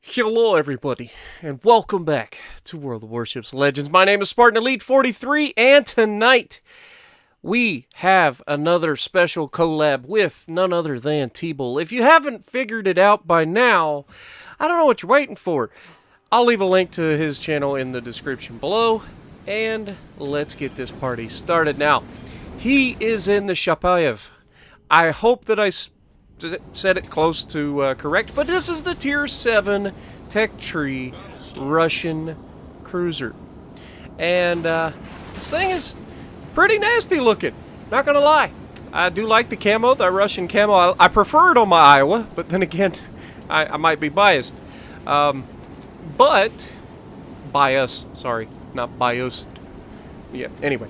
Hello everybody, and welcome back to World of Warships Legends. My name is Spartan Elite 43, and tonight we have another special collab with none other than Tbull. If you haven't figured it out by now, I don't know what you're waiting for. I'll leave a link to his channel in the description below, and let's get this party started. Now, he is in the Shapayev. I hope that I said it close to correct, but this is the Tier 7 Tech Tree Russian cruiser. And this thing is pretty nasty looking, not gonna lie. I do like the camo, the Russian camo. I prefer it on my Iowa, but then again, I might be biased. But, sorry, not biased. Yeah, anyway.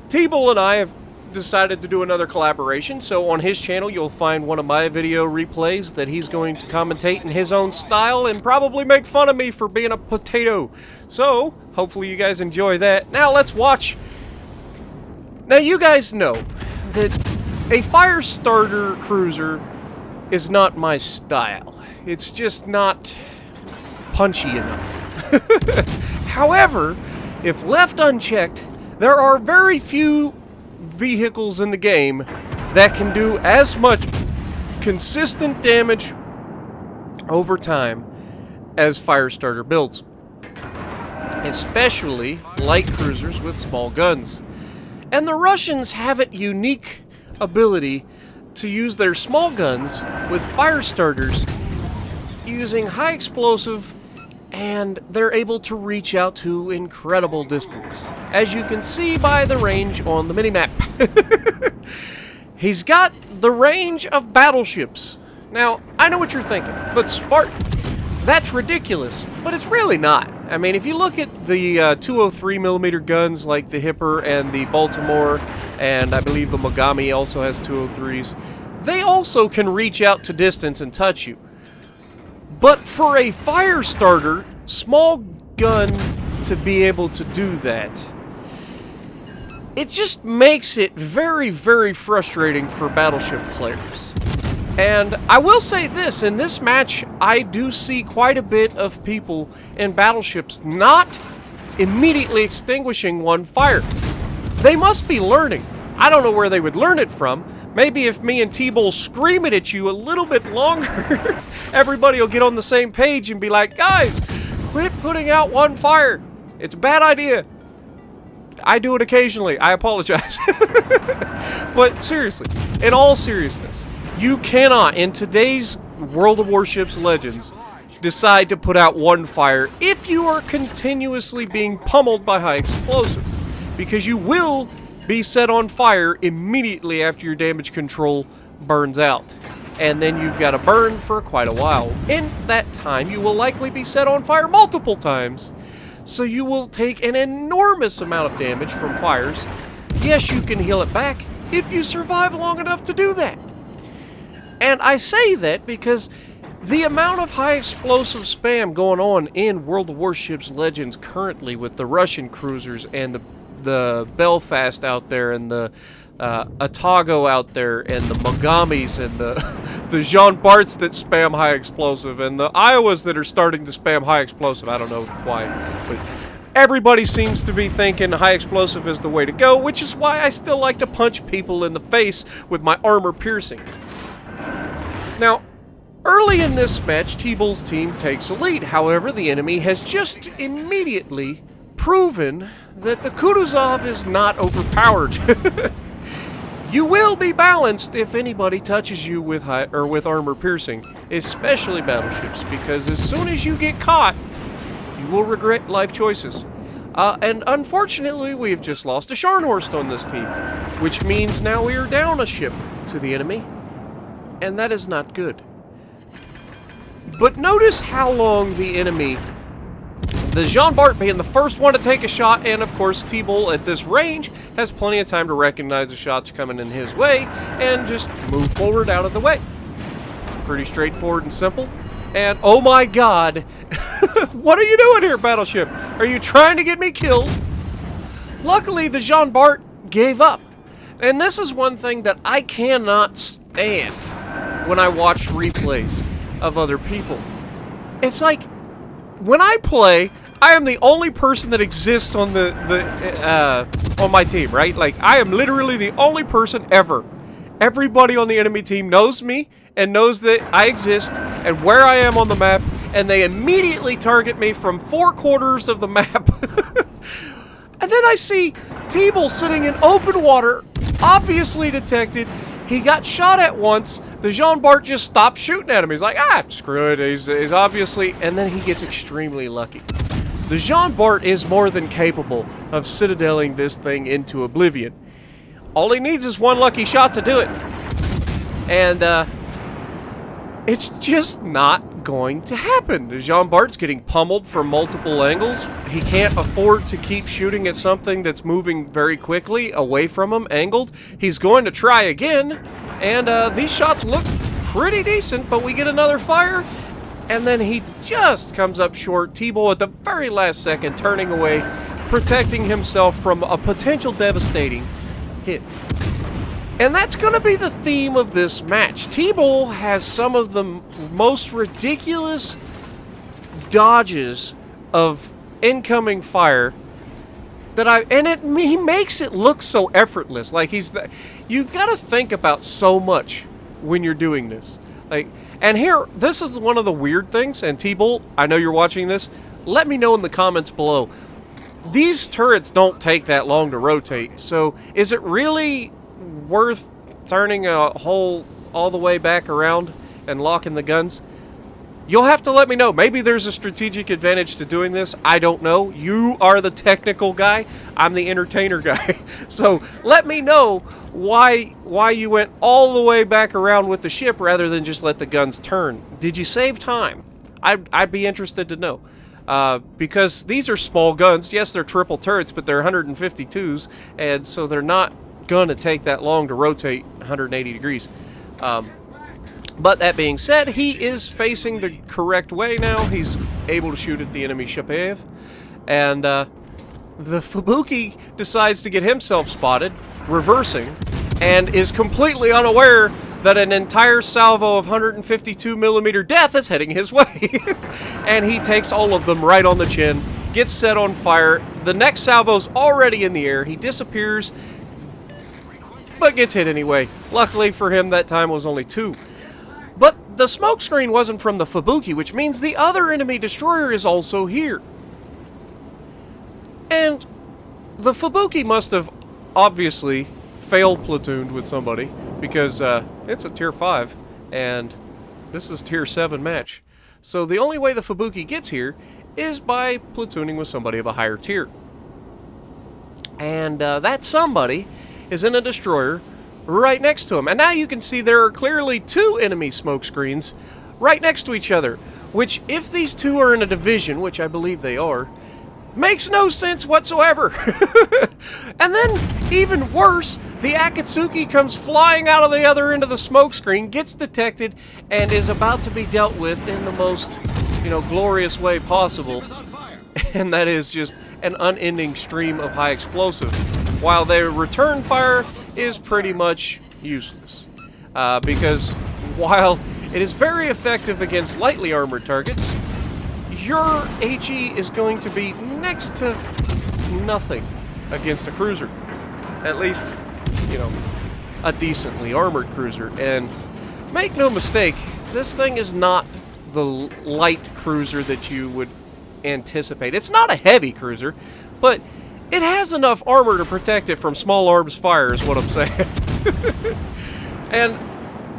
Tbull and I have decided to do another collaboration, so on his channel you'll find one of my video replays that he's going to commentate in his own style and probably make fun of me for being a potato. So, hopefully you guys enjoy that. Now let's watch. Now you guys know that a fire starter cruiser is not my style. It's just not punchy enough. However, if left unchecked, there are very few vehicles in the game that can do as much consistent damage over time as fire starter builds, especially light cruisers with small guns. And the Russians have a unique ability to use their small guns with fire starters using high explosive, and they're able to reach out to incredible distance, as you can see by the range on the minimap. He's got the range of battleships. Now, I know what you're thinking, but Spartan, that's ridiculous, but it's really not. I mean, if you look at the 203mm guns like the Hipper and the Baltimore, and I believe the Mogami also has 203s, they also can reach out to distance and touch you. But for a fire starter, small gun to be able to do that, it just makes it very, very frustrating for battleship players. And I will say this, in this match, I do see quite a bit of people in battleships not immediately extinguishing one fire. They must be learning. I don't know where they would learn it from. Maybe if me and Tbull scream it at you a little bit longer, everybody will get on the same page and be like, guys, quit putting out one fire. It's a bad idea. I do it occasionally. I apologize. But seriously, in all seriousness, you cannot, in today's World of Warships Legends, decide to put out one fire if you are continuously being pummeled by high explosive, because you will be set on fire immediately after your damage control burns out. And then you've got to burn for quite a while. In that time, you will likely be set on fire multiple times, so you will take an enormous amount of damage from fires. Yes, you can heal it back if you survive long enough to do that. And I say that because the amount of high explosive spam going on in World of Warships Legends currently with the Russian cruisers and the Belfast out there, and the Atago out there, and the Mogamis, and the Jean Barts that spam high explosive, and the Iowas that are starting to spam high explosive. I don't know why, but everybody seems to be thinking high explosive is the way to go, which is why I still like to punch people in the face with my armor piercing. Now, early in this match, Tbull's team takes a lead. However, the enemy has just immediately proven that the Kutuzov is not overpowered. You will be balanced if anybody touches you with with armor piercing, especially battleships, because as soon as you get caught, you will regret life choices. And unfortunately, we have just lost a Scharnhorst on this team, which means now we are down a ship to the enemy, and that is not good. But notice how long the enemy, the Jean Bart being the first one to take a shot, and of course Tbull at this range has plenty of time to recognize the shots coming in his way and just move forward out of the way. It's pretty straightforward and simple. And oh my god, what are you doing here, battleship? Are you trying to get me killed? Luckily, the Jean Bart gave up. And this is one thing that I cannot stand when I watch replays. of other people. It's like, when I play, I am the only person that exists on on my team, right? Like, I am literally the only person ever. Everybody on the enemy team knows me and knows that I exist and where I am on the map, and they immediately target me from 4 quarters of the map. And then I see Tbull sitting in open water, obviously detected. He got shot at once. The Jean Bart just stopped shooting at him. He's like, ah, screw it. He's obviously... And then he gets extremely lucky. The Jean Bart is more than capable of citadeling this thing into oblivion. All he needs is one lucky shot to do it. And, it's just not going to happen. The Jean Bart's getting pummeled from multiple angles. He can't afford to keep shooting at something that's moving very quickly away from him, angled. He's going to try again, and these shots look pretty decent, but we get another fire, and then he just comes up short. Tbull at the very last second, turning away, protecting himself from a potential devastating hit. And that's going to be the theme of this match. Tbull has some of the most ridiculous dodges of incoming fire that he makes it look so effortless. Like you've got to think about so much when you're doing this. Like, and here, this is one of the weird things, and Tbull, I know you're watching this, let me know in the comments below. These turrets don't take that long to rotate, so is it really worth turning a hole all the way back around and locking the guns? You'll have to let me know. Maybe there's a strategic advantage to doing this. I don't know. You are the technical guy. I'm the entertainer guy. So let me know why you went all the way back around with the ship rather than just let the guns turn. Did you save time? I'd be interested to know. Because these are small guns. Yes, they're triple turrets, but they're 152s, and so they're not going to take that long to rotate 180 degrees. But that being said, he is facing the correct way now. He's able to shoot at the enemy ship, and the Fubuki decides to get himself spotted, reversing, and is completely unaware that an entire salvo of 152mm death is heading his way. And he takes all of them right on the chin, gets set on fire. The next salvo's already in the air. He disappears, but gets hit anyway. Luckily for him, that time was only 2. But the smoke screen wasn't from the Fubuki, which means the other enemy destroyer is also here. And the Fubuki must have obviously failed platooned with somebody, because it's a tier 5, and this is a tier 7 match. So the only way the Fubuki gets here is by platooning with somebody of a higher tier. And that somebody is in a destroyer right next to him. And now you can see there are clearly 2 enemy smoke screens right next to each other, which, if these 2 are in a division, which I believe they are, makes no sense whatsoever. And then, even worse, the Akatsuki comes flying out of the other end of the smoke screen, gets detected, and is about to be dealt with in the most, glorious way possible. And that is just an unending stream of high explosive, while their return fire is pretty much useless. Because while it is very effective against lightly armored targets, your HE is going to be next to nothing against a cruiser. At least, a decently armored cruiser. And make no mistake, this thing is not the light cruiser that you would anticipate. It's not a heavy cruiser, but it has enough armor to protect it from small arms fire, is what I'm saying. And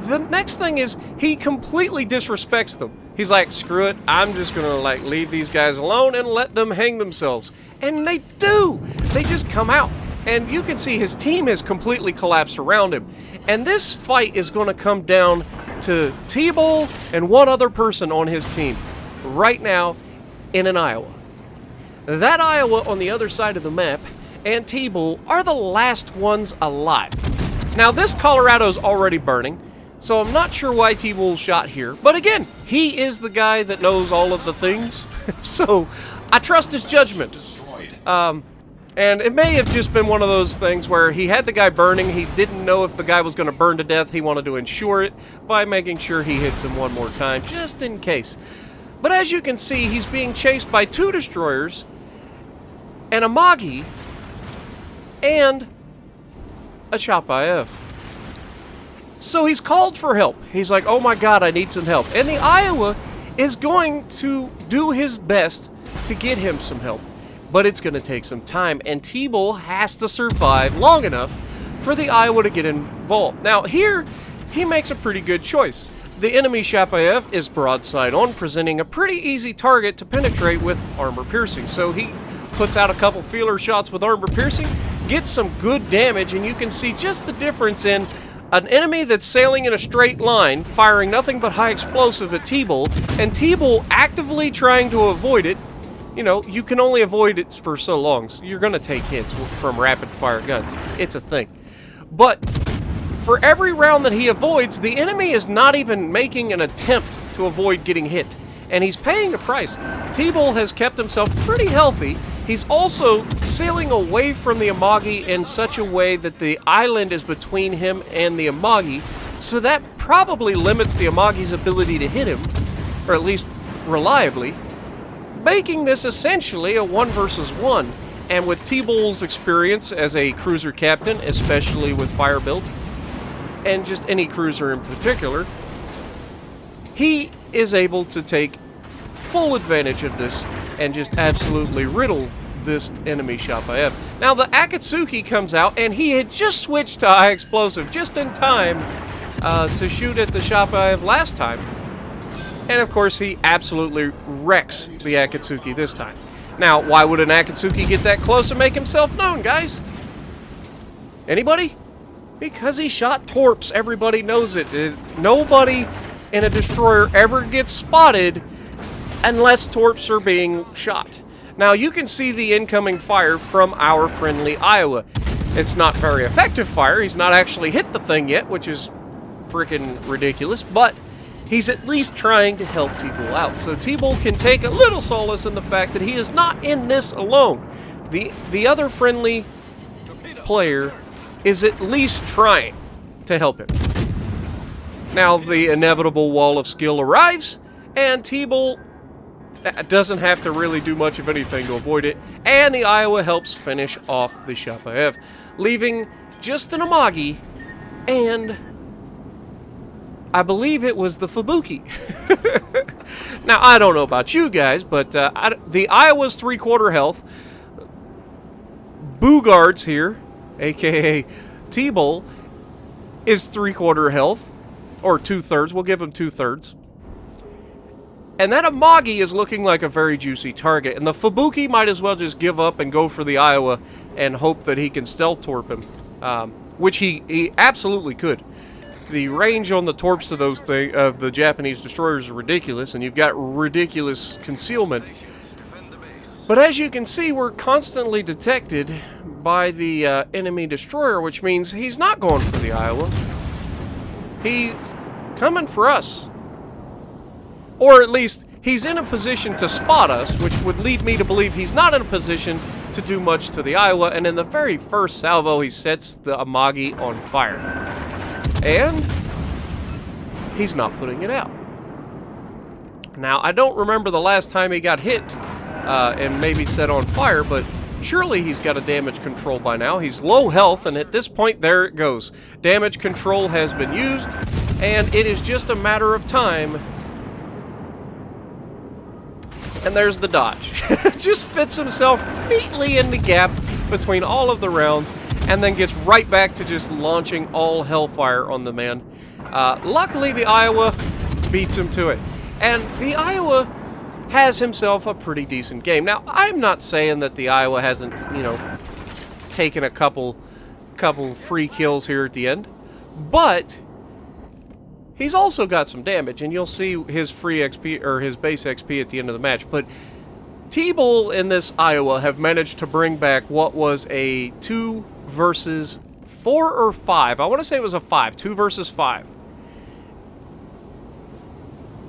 the next thing is, he completely disrespects them. He's like, screw it, I'm just gonna leave these guys alone and let them hang themselves. And they do! They just come out. And you can see his team has completely collapsed around him. And this fight is gonna come down to Tbull and one other person on his team right now in an Iowa. That Iowa on the other side of the map and Tbull are the last ones alive. Now, this Colorado's already burning, so I'm not sure why Tbull shot here. But again, he is the guy that knows all of the things, so I trust his judgment. And it may have just been one of those things where he had the guy burning, he didn't know if the guy was going to burn to death, he wanted to ensure it by making sure he hits him one more time, just in case. But as you can see, he's being chased by 2 destroyers, and a Magi, and a Chapayev. So he's called for help. He's like, oh my god, I need some help. And the Iowa is going to do his best to get him some help. But it's going to take some time, and Tbull has to survive long enough for the Iowa to get involved. Now, here, he makes a pretty good choice. The enemy Chapayev is broadside on, presenting a pretty easy target to penetrate with armor piercing. So he puts out a couple feeler shots with armor piercing, gets some good damage, and you can see just the difference in an enemy that's sailing in a straight line, firing nothing but high explosive at Tbull, and Tbull actively trying to avoid it. You know, you can only avoid it for so long, so you're going to take hits from rapid-fire guns. It's a thing. But for every round that he avoids, the enemy is not even making an attempt to avoid getting hit. And he's paying a price. Tbull has kept himself pretty healthy. He's also sailing away from the Amagi in such a way that the island is between him and the Amagi, so that probably limits the Amagi's ability to hit him, or at least reliably, making this essentially a 1 versus 1. And with Tbull's experience as a cruiser captain, especially with fire builds, and just any cruiser in particular, he is able to take full advantage of this and just absolutely riddle this enemy Chapayev. Now the Akatsuki comes out, and he had just switched to high explosive just in time to shoot at the Chapayev last time. And of course, he absolutely wrecks the Akatsuki this time. Now, why would an Akatsuki get that close and make himself known, guys? Anybody? Because he shot torps. Everybody knows it. Nobody in a destroyer ever gets spotted unless torps are being shot. Now, you can see the incoming fire from our friendly Iowa. It's not very effective fire. He's not actually hit the thing yet, which is freaking ridiculous, but he's at least trying to help Tbull out. So Tbull can take a little solace in the fact that he is not in this alone. The other friendly player is at least trying to help him. Now the inevitable wall of skill arrives, and Tbull doesn't have to really do much of anything to avoid it, and the Iowa helps finish off the Chapayev, leaving just an Amagi, and I believe it was the Fubuki. Now, I don't know about you guys, but the Iowa's 3/4 health. Boogard's here, a.k.a. Tbull, is 3/4 health, or 2/3. We'll give him 2/3. And that Amagi is looking like a very juicy target, and the Fubuki might as well just give up and go for the Iowa and hope that he can stealth torp him, which he absolutely could. The range on the torps of those of the Japanese destroyers is ridiculous, and you've got ridiculous concealment. But as you can see, we're constantly detected by the enemy destroyer, which means he's not going for the Iowa. He's coming for us. Or at least, he's in a position to spot us, which would lead me to believe he's not in a position to do much to the Iowa, and in the very first salvo, he sets the Amagi on fire. And he's not putting it out. Now, I don't remember the last time he got hit and maybe set on fire, but surely he's got a damage control by now. He's low health, and at this point, there it goes. Damage control has been used, and it is just a matter of time. And there's the dodge. Just fits himself neatly in the gap between all of the rounds, and then gets right back to just launching all hellfire on the man. Luckily, the Iowa beats him to it. And the Iowa has himself a pretty decent game. Now, I'm not saying that the Iowa hasn't, you know, taken a couple free kills here at the end, but he's also got some damage, and you'll see his free XP, or his base XP at the end of the match. But Tbull and this Iowa have managed to bring back what was a 2 versus 4 or 5. I want to say it was a 5. 2 versus 5.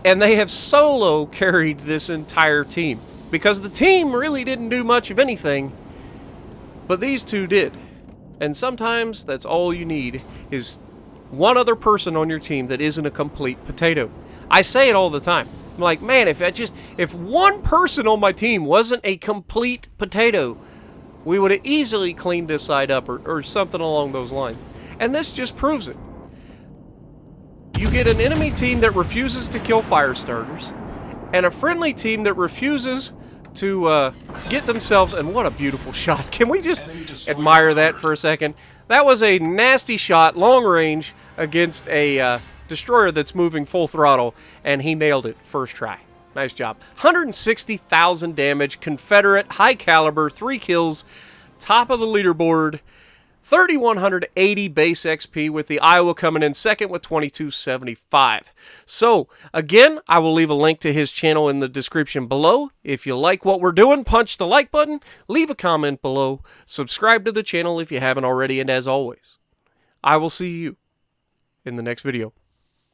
And they have solo carried this entire team. Because the team really didn't do much of anything. But these two did. And sometimes that's all you need is one other person on your team that isn't a complete potato. I say it all the time. I'm like, man, if one person on my team wasn't a complete potato, we would have easily cleaned this side up or something along those lines. And this just proves it. You get an enemy team that refuses to kill fire starters, and a friendly team that refuses to get themselves... And what a beautiful shot. Can we just admire that for a second? That was a nasty shot, long range, against a destroyer that's moving full throttle, and he nailed it first try. Nice job. 160,000 damage, Confederate, high caliber, 3 kills, top of the leaderboard, 3,180 base XP with the Iowa coming in second with 2,275. So, again, I will leave a link to his channel in the description below. If you like what we're doing, punch the like button, leave a comment below, subscribe to the channel if you haven't already, and as always, I will see you in the next video.